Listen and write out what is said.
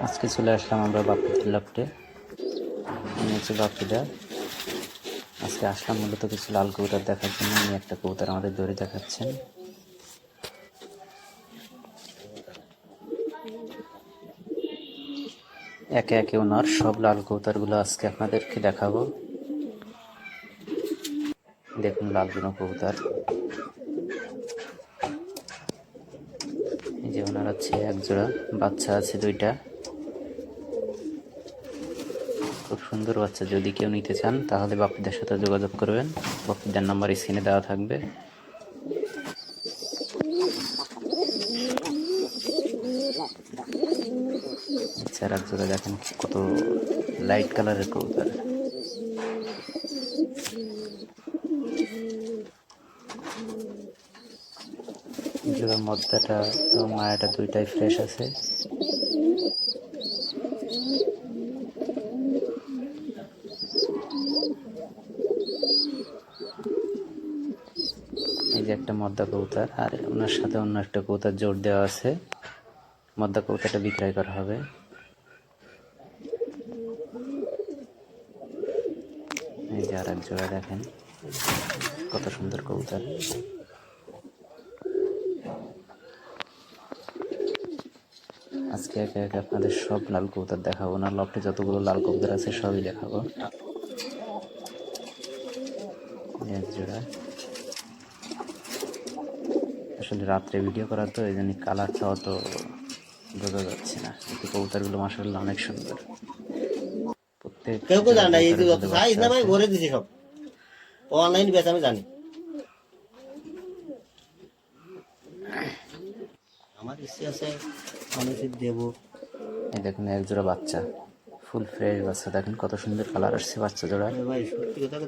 আজকে চলে আসলাম আমরা বাপ্পিদের লফটে। আমি হচ্ছে বাপ্পিদা। আজকে আসলাম মূলত কিছু লাল কবুতর দেখার জন্য। উনি একটা কবুতর আমাদের দড়ি দেখাচ্ছেন। একে একে ওনার সব লাল কবুতরগুলো আজকে আপনাদেরকে দেখাবো। দেখুন লালগুলো কবুতর, এই যে ওনার হচ্ছে এক জোড়া বাচ্চা আছে, দুইটা খুব সুন্দর বাচ্চা। যদি কেউ নিতে চান তাহলে বাপ্পিদার সাথে যোগাযোগ করবেন। বাপ্পিদার নাম্বার স্ক্রিনে দেওয়া থাকবে। আচ্ছা, আর এক জোড়া দেখেন কত লাইট কালারের কবুতর। জোড়া মদ্দাটা এবং মায়াটা দুইটাই ফ্রেশ আছে। এই যে একটা মদ্দা কবুতর, আর ওনার সাথে অন্য একটা কবুতর জোর দেওয়া আছে। মদ্দা কবুতরটা বিক্রয় করা হবে। এই যে আর এক জোড়া দেখেন কত সুন্দর কবুতর। আজকে একে একে আপনাদের সব লাল কবুতর দেখাবো না। লফটে যতগুলো লাল কবুতর আছে সবই দেখাবো। এক জোড়া আসলে রাত্রে ভিডিও করার তো এই জন্য কালারটাও তো বোঝা যাচ্ছে না, কিন্তু কবুতরগুলো মাশাআল্লাহ অনেক সুন্দর। প্রত্যেক কেউ কেউ জানে না, এই যে যত সাইজ না ভাই ভরে দিছি সব অনলাইন বেচ আমি জানি। আমার ইচ্ছে আছে মানুষের দেবো। এই দেখুন এক জোড়া বাচ্চা, ফুল ফ্রেশ বাচ্চা। দেখেন কত সুন্দর কালার আসছে বাচ্চা জোড়া। ভাই সত্যি কথা